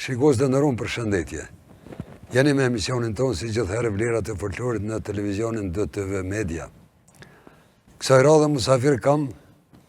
Shikues të nderuar, përshëndetje. Jeni me emisionin tonë si gjithherë vlerat e folklorit në televizionin DTV Media. Kësaj radhe musafir kam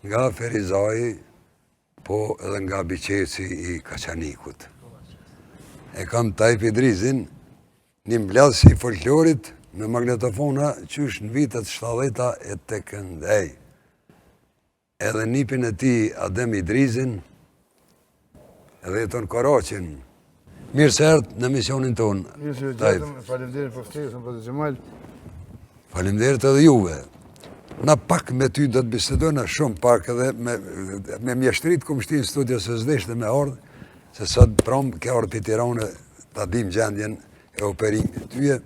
nga Ferizaj, po edhe nga biqeci i Kaçanikut. E kam Tajp Idrizin, një mbledhës i folklorit me magnetofona qysh në vitet 70-ta e të këndej. Edhe nipin e ti Adem Idrizin, edhe jeton Karaqin. Mirë se erdhë në misionin tonë. Mirë se gjatëm, faleminderit për ftesën, për Xhemal. Faleminderit edhe juve. Na pak me ty do të bisedojna shumë pak edhe me mjeshtrit ku më shti në studio se s'deshte me ardhë, se sot prom ke ardhë për Tiranë ta dim gjendjen e operimit tyje,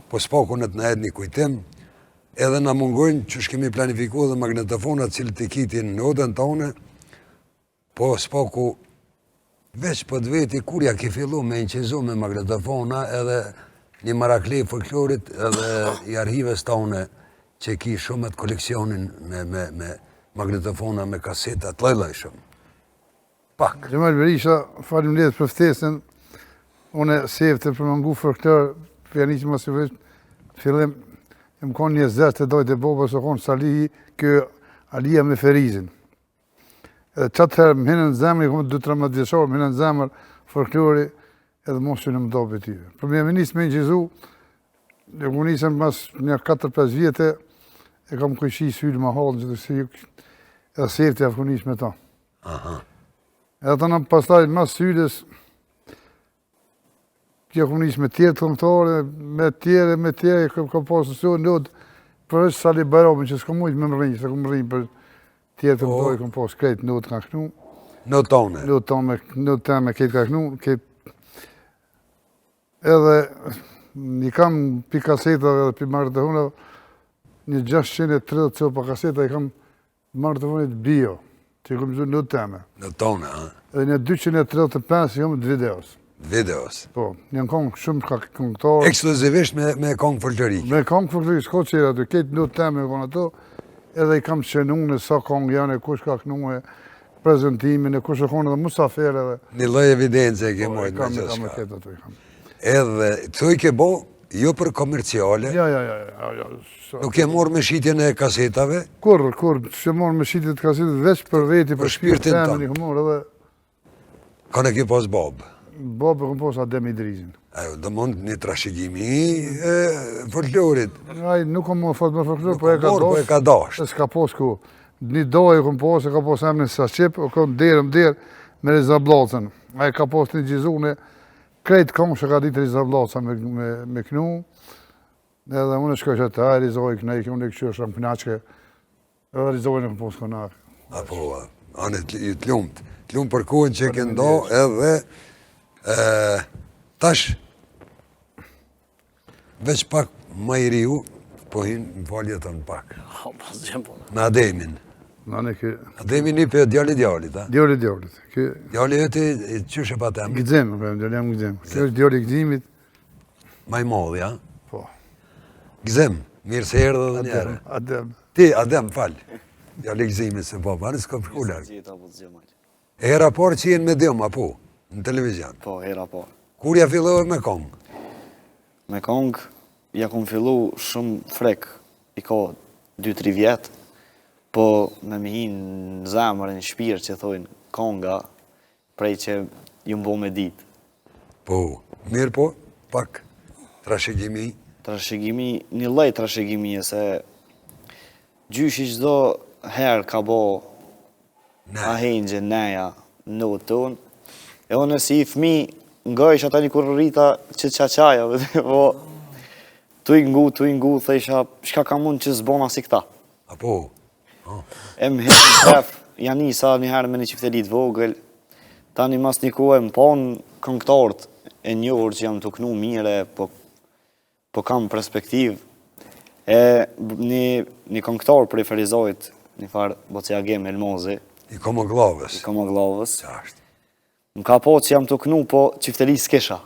po s'paku në të na edhë një kujtim, edhe na mungojnë që shkemi planifiku dhe magnetofonat cilë të kitin në odën tonë, po s'paku veç për të veti kur ja ke fillu me inqizu me magnetofona edhe një maraklej folklorit edhe i arhives tonë që ki shumë të koleksionin me magnetofona, me kaseta, të lojlojshëm. Pak. Xhemal Berisha, faleminderit për ftesën. Unë sevte për më ngu folklor, pianist më së veç, fillim, më konë një zërë të dojtë e boba, së konë Salihi, kjo Alia me Ferizin. Edhe qatë herë më hinën zemër, i komë 2-13 vjeçor, më hinën zemër folklori, edhe mos që në më dobe ty. Problemi nisë me inqizu, e ku nisën mas një 4-5 vjetë, e kam kujshi sylë ma halë, edhe sevte e ku nisë me ta. Edhe të në pastaj mas sylës, kjo ku nisë me tjerë të këngëtore, me tjerë, ka pasë nësë nëtë, për është Sali Bajrami, që s'ka mujtë me më rrinjë, se ku më rrinjë për tjerë të këngëtore, kom pasë krejtë nëtë ka kënu. Nëtë tonë? Nëtë të me këtë ka kënu, edhe një kam pi kaseta dhe pi magnetofona, një 630 copa kaseta i kam magnetofonit bio, që i kom zhu nëtë teme. Nëtë tonë, ha? Edhe një 235 i kom të videos. Videos? Po, një kongë shumë ka këngëtorë. Ekskluzivisht me kongë folklorike? Me kongë folklorike, s'ko qëra aty, këtë nëtë teme e konë ato, edhe i kam qenu në sa kongë janë, e kush ka kënu e prezentimin, e kush e konë edhe musafir edhe. Një loj evidence e ke mojtë me gjithë shka. Edhe, të i ke bo, jo për komerciale? Ja. Nuk ke morë me shqitjen e kasetave? Kur, që morë me shqitjen e kasetave, veç për veti, për shpirtin temë, një këmur edhe... Ka në ke pas Bob? Bob e kom pas Adem Idrizin. Do mund një trashëgimi e folklorit. Aj, nuk kom më fort me folklor, po e ka dasht. E s'ka pos ku. Një dojë kom pas, e ka pos emnin Saqip, o kom derë me Riza Blacën. Aj ka pos një gjizune, krejt kom që ka ditë Riza Blaca me knu. Edhe unë shkoj që të aj, Rizoj kënej, unë e këshu shumë knaqke. Edhe Rizoj në kom pos kënak. Apo, anë të lumt. Të lumt për kohën që ke ndo edhe tash, veç pak ma i riu, po hinë më falje të në pak. Në Ademin. Ademin i për djallit, ha? Djallit. Djallit e ti, qështë e pa temë? Gëzim, djallit jam Gëzim. Kjo është djallit Gëzimit. Ma i modhi, ha? Po. Gëzim, mirë se erdhe dhe njerë. Adem. Ti, Adem, falë. Djallit Gëzimit se po, pa në s'ka përkullar. E hera por që jenë me dëmë, apo? Në televizion? Po, hera po. Kur ja fillohet me kongë? Me kongë, ja kom fillu shumë frek, i ka 2-3 vjetë, po me mi hinë në zemër, në shpirë që thojnë konga, prej që ju mbo me ditë. Po, mirë po, pak trashëgimi? Trashëgimi, një lej trashëgimi, se gjyshi qdo herë ka bo ahenjë neja në tonë, e unë si i fmi, nga isha ta një kur rrita që qaqaja, po, tu i ngu, thejsha, shka ka mund që zbona si këta. Apo? E më heqë në tref, janë njësa njëherë me një qiftelit vogël, tani mas një kohë më ponë këngëtarët e njohër që jam të kënu mire, po kam perspektiv. E një këngëtar për i Ferizajt, një farë Bociagem Elmozi. I Komoglavës. Qashtë. Më ka po që jam të kënu, po qifteli s'kesha.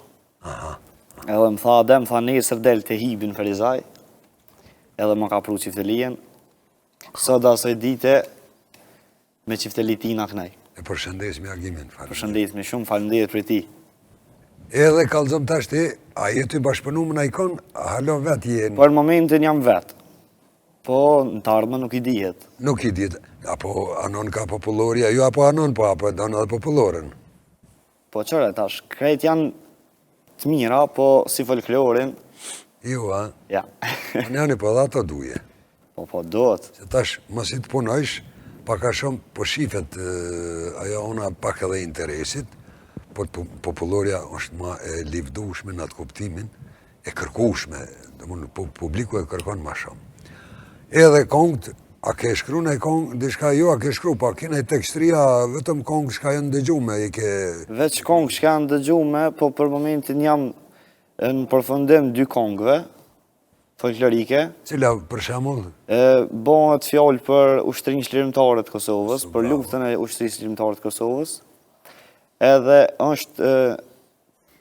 Edhe më tha Adem, tha nesër del të hibin Ferizaj, edhe më ka pru qiftelien. Së da së dite, me qifteli tina kënej. E përshëndes me agimin. Përshëndes me shumë, falenderit për ti. Edhe kallëzom tash ti, a jeti bashkëpunu me na ikon, halo vet jenë. Për momentin jam vetë. Po në të ardhme nuk i dihet. Nuk i dihet, apo anon ka populloria, jo apo anon, po apo e donë edhe populloren. Po qëre tash, krejt janë të mira, po si folklorin, Jo, a? ja. Njani po dhe ato duje. Po dohet. Se tash, mos i të punojsh, pak a shumë po shifet ajo ona pak edhe interesit, po populloria është ma e livdushme në atë kuptimin, e kërkushme, publiku e kërkon ma shumë. Edhe kongët, a ke shkru në kongë, dishka jo, a ke shkru, pa kena i tekstria, vetëm kongë shka janë dëgjume, i ke... Veç kongë shka janë dëgjume, po për momentin jam në përfundim 2 kongëve, folklorike. Cila, për shemull? Bëhet fjallë për ushtërinë çlirimtare të Kosovës, për luftën e ushtërisë çlirimtare të Kosovës, edhe është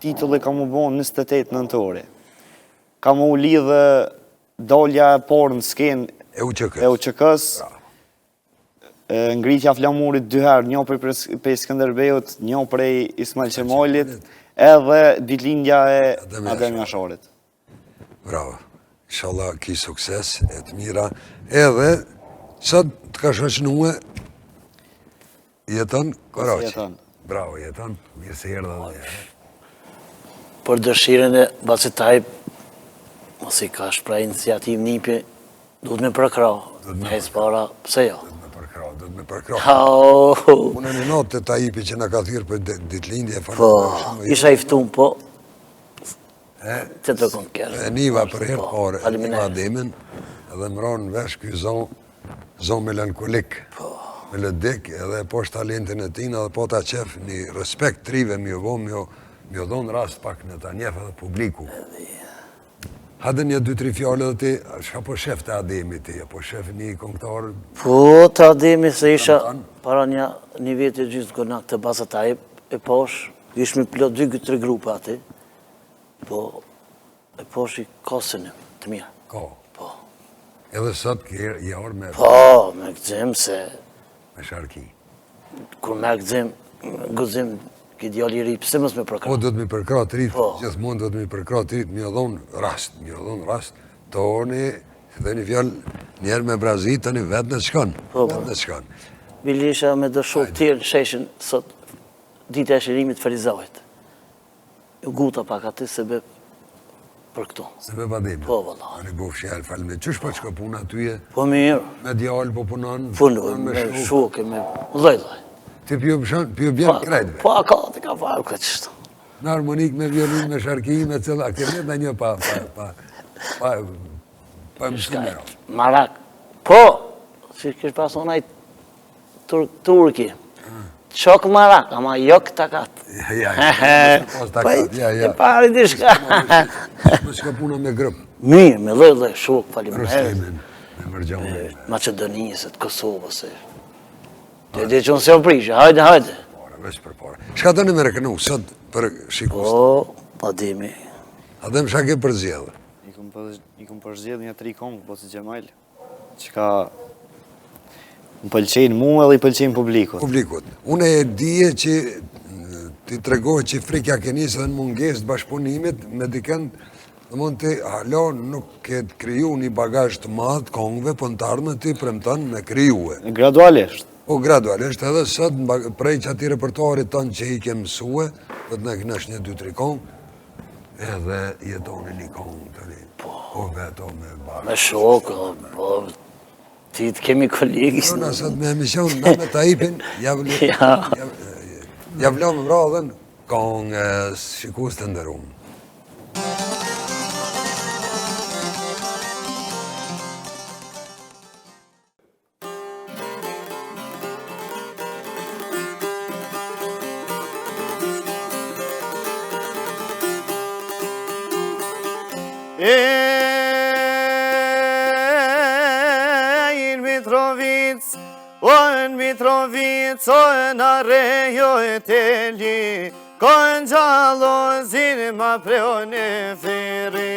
titulli ka mu bon 28 nëntori. Ka mu lidhë dalja e parë në skenë E UÇK-s, ngritja flamurit 2 herë, një prej Skënderbeut, një prej Ismail Qemalit, edhe ditëlindja e Adem Jasharit. Bravo. Inshallah ki sukses, e të mira. Edhe, sot të ka shoqënue, jeton Koraqi. Jeton. Bravo, jeton. Mirë se erdhe dhe. Për dëshiren e Basit Tajip, mos i ka shprej iniciativ nipi, duhet me përkra. Hejtë para, pse jo? Do të me përkra. Hau! Unë në notë të Tajipi që në ka thyrë për ditëlindje. Po, isha iftun, po. Që të kënë kërë. E niva për herë pare, e niva Ademin, edhe më ronë vesh këj zonë melankolik, melodik, edhe poshtë talentin e tina, dhe po ta qef një respekt trive mjë vo, mjë dhonë rast pak në ta njef edhe publiku. Hadë një 2-3 fjallë dhe ti, shka po shef të Ademi ti, po shef një këngëtar... Po, të Ademi se isha para një vjetë e gjithë gëna të Basit Tajip, e posh, ishme plot 2-3 grupa ati, po, e posh i kosën të mirë. Ko. Po. Edhe sot kërë i orë me... Po, me këzim se... Me sharki. Kur me këzim, gëzim, ki djali i ri, pëse mës me përkra? Po, do të mi përkra të rritë, Po. gjithmonë do të mi përkra të rritë, mi odhonë rast, toni, dhe një fjallë, njerë me Brazit, të një vetë në të shkanë, vetë në të shkanë. Bili isha me dëshur tjerë në sheshin, sot, dita e shirimit Ferizajt. U guta pak aty se be për këtu. Se be Bademi. Po, valla. Ani bu fshjallë, falme. Qësh pa qka puna tyje? Po mirë, Me djallë, po punon? punë, me shuke, me loj. Ti pjo bjenë krejtve. Po, a ka, të ka farë këtë qështu. Në harmonik, me violin, me sharki, me cëlla. Këtë në një pa mësime. Marak. Po, që kështë pas onaj turki. Qok marak, ama jo këta katë. E pari di shka. Me shka puna me grëpë. Mirë, me loj, shuk, falimerit. Rëstemin, me mërgjohën. Macedonisë, të Kosovës. Të di që unë se o prishë, hajde. Veç për pare. Shka të në me rekënu, sot për shikus? Po, Ademi. Adem shka ke përzjedhë? I kum përzgjedh një 3 kongë, po si Gjemajl, që ka më pëlqejnë mu edhe i pëlqejnë publikut. Publikut. Unë e dije që ti tregohet që frikja ke njësë dhe në munges të bashkëpunimit me dikend, dhe mund të halo nuk ke të kriju një bagaj të madhë kongëve, po në të ardhme ti premton me kryue. Gradualisht. Po gradualisht edhe sot prej që ati repertoarit tonë që i ke mësue, dhe të ne kënash një 2-3 kongë, edhe jetoni një kongë të një. Po veto me bashkë. Me shokë, po, ti të kemi kolegis. Në sot me emision, në me Tajipin, javlo më radhen, kongë shikus të ndërumë. Në Mitrovic, në rejo e telji, në gjallo zinë ma preon e feri.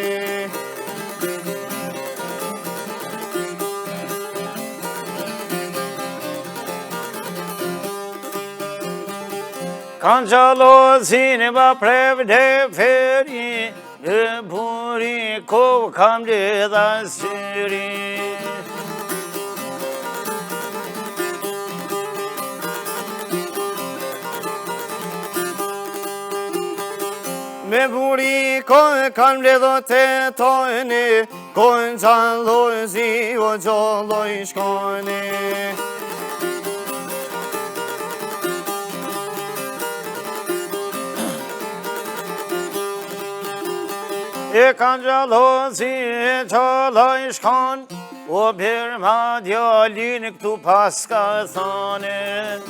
Kanë gjallozin e ba prevde feri, në buri ko kam ledha syri. Me buri ko kam ledha të tojni, ko në gjallozi o gjalloj shkoni. E kanë gjallëzi e gjallaj shkan, o bërë ma djallin këtu pas ka thane.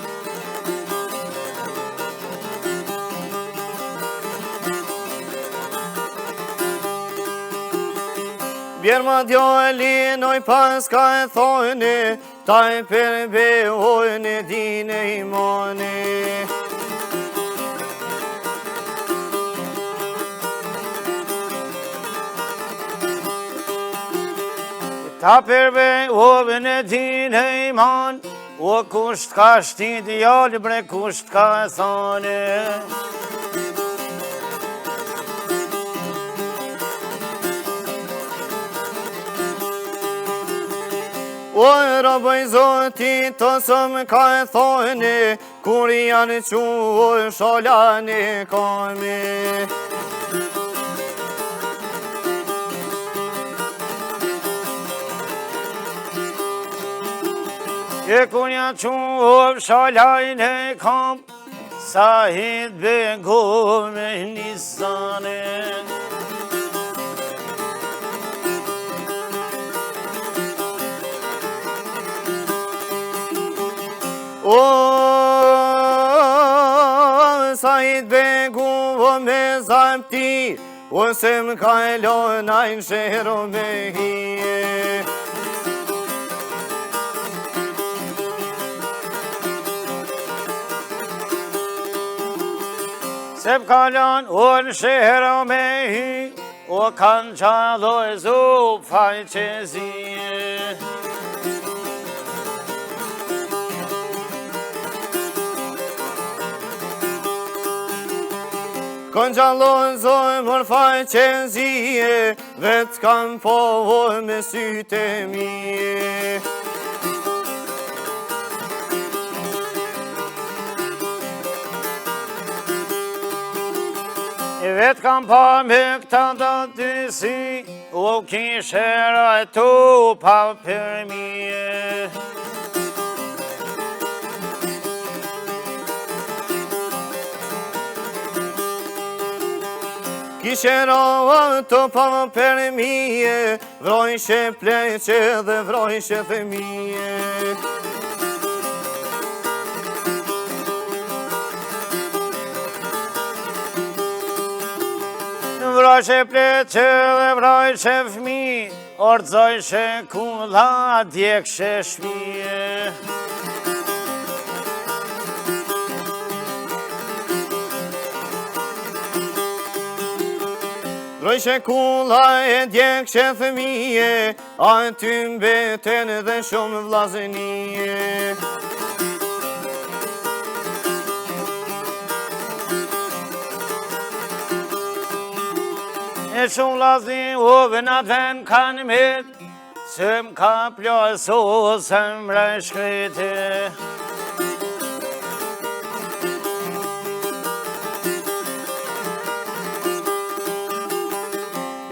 Bjerë ma djallin oj pas ka thane, taj për behojnë e dine imane. Ta përbe ovën e din e iman, o kusht ka shti djallë bre kusht ka thane. O rabëj zoti të sëm ka thane, kur janë quë sholane kame. E kur janë quë sholane kam, sa hit bëngu me nisane. O, sa hit bëngu me zamti, o se më kajlon ajnë shero me hije. Se m'kalon o në shero me hi, o kanë qallo e zup faj qezije. Kanë qallo e zup mër faj qezije, vetë kanë pohoj me syte mije. E vetë kam pa me këta të dysi, o kishera e tu pa për mije. Kishera e tu pa për mije, vrojshe pleqe dhe vrojshe themije. Vrojshe pleqe dhe vrojshe fmi, ordzojshe kula djekshe shmije. Vrojshe kula e djekshe fmije, aty mbeten dhe shumë vlazënije. E shumë lazi ovën atë ven kanë met, se m'ka plaso se m're shkrete.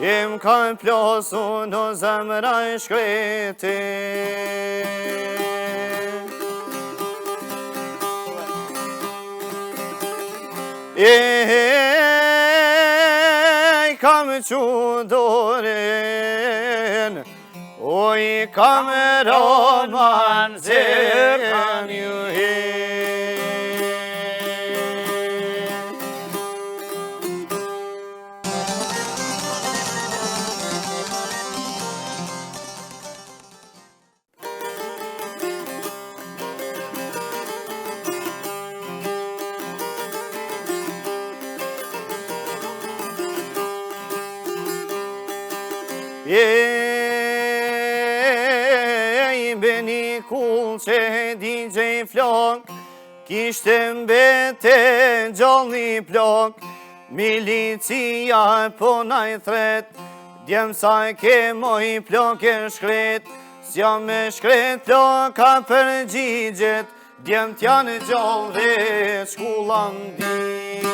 E m'ka plaso në zemra shkrete. Kam që doren, oj kam roman se kam ju he. I beni kull që DJ Flok, kishte mbete gjallë një plok, milicia po na i thret, djem sa ke moj plok e shkret, s'ja me shkret ploka përgjigjet, djem t'janë gjallë dhe shkullan digjet.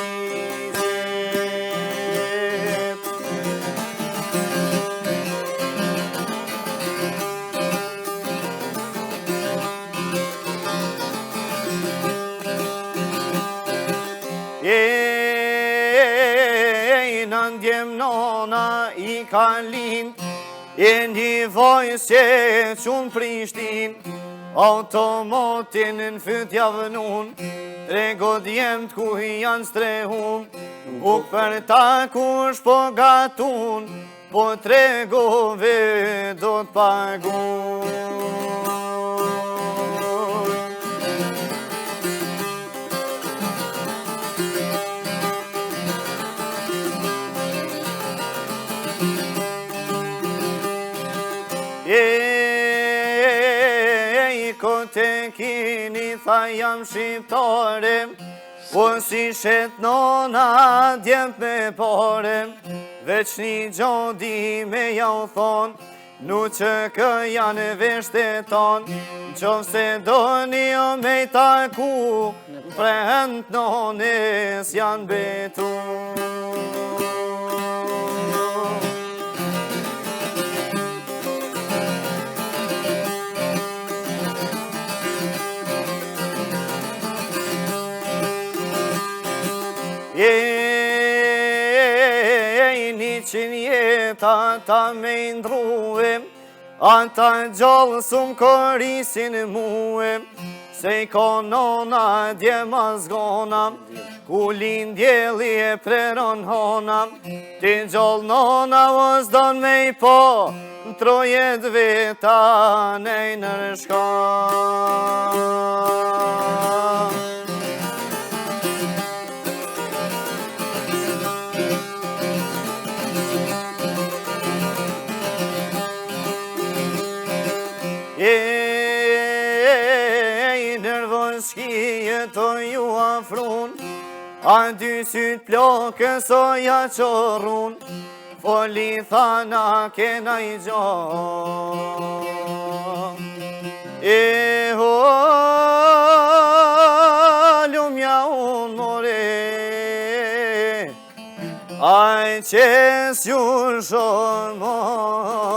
Në ndjem nona i ka lind, e një vojës që qunë Prishtin, automotin në fytja vënun, trego djem t'ku janë strehun, buk për ta kush po gatun, po tregove do t'pagun. Kote kini tha jam shqiptare, po si shet nona djem me pare, veç një gjodi me ja u thon, nu që kë janë veshte ton, qovë se do një me i taku, prehend nones janë betu. Një qenë jeta ta me ndruhe, ata gjallë s'um korisin muhe, se i konona djema zgona, ku lindjeli e preron hona, ti gjallë nona vëzdon me i po, trojet veta nej nërshka. Të ju afrun, a dy syt plokës o ja qorun, foli thana kena i gjo. E lumja unë more, aj qes ju shomoj.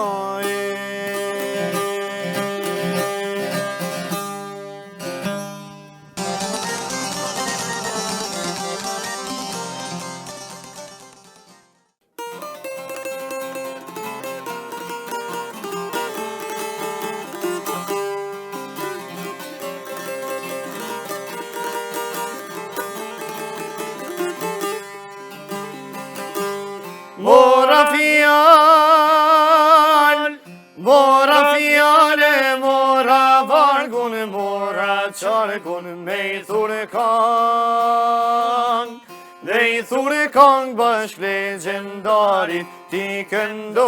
Mora fjale, mora vargun, mora qarkun, me i thurë kang. Me i thurë kang bashk legendarit, ti këndojm,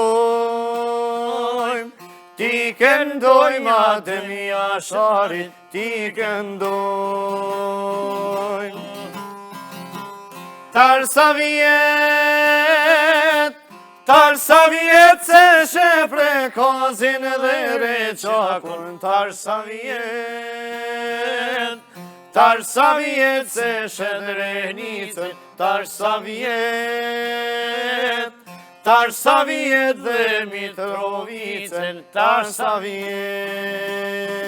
ti këndojm Adem Jasharit, ti këndojm. Tarsa vjet se shepre kozin dhe reqakun, tarsa vjet se shedrenicën, tarsa vjet dhe Mitrovicën, tarsa vjet.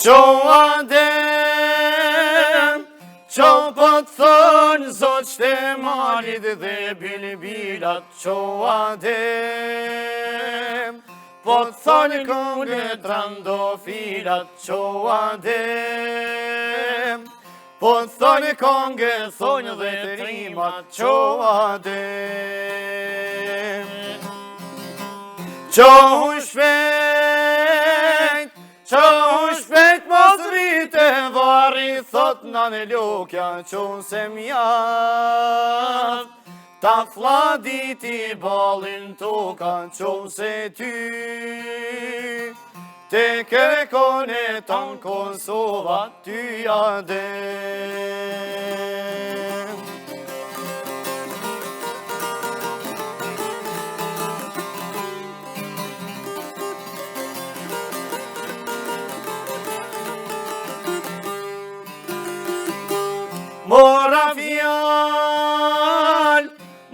Qo Adem, qo po të thonë zot shtemalit dhe bilbilat, qo Adem, po të thonë këngë trandofilat, qo Adem, po të thonë këngë thonë dhe trimat, qo Adem. Qo hu shpejt mos rrit te varri thot nane lukja qonë se mjaft. Ta fladiti balin toka qonë se ty. Te kërkone tanë Kosova ty adem.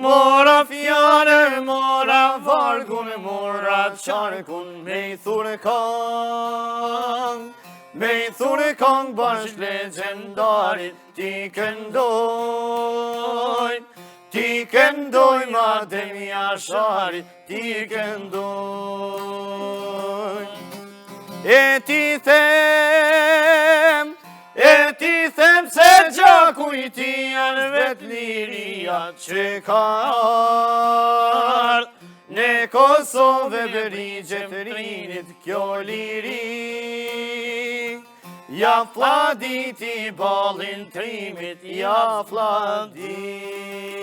Mora fjallë, mora vargun, mora qarkun, me i thurë kong. Me i thurë kong bashk legendarit, ti këndoj ma demi asharit, ti këndoj. E ti them se gjaku i ti janë vet liria që ka ardh. Ne Kosovë berigje të rinit kjo liri. Ja fladiti balin trimit, ja fladiti.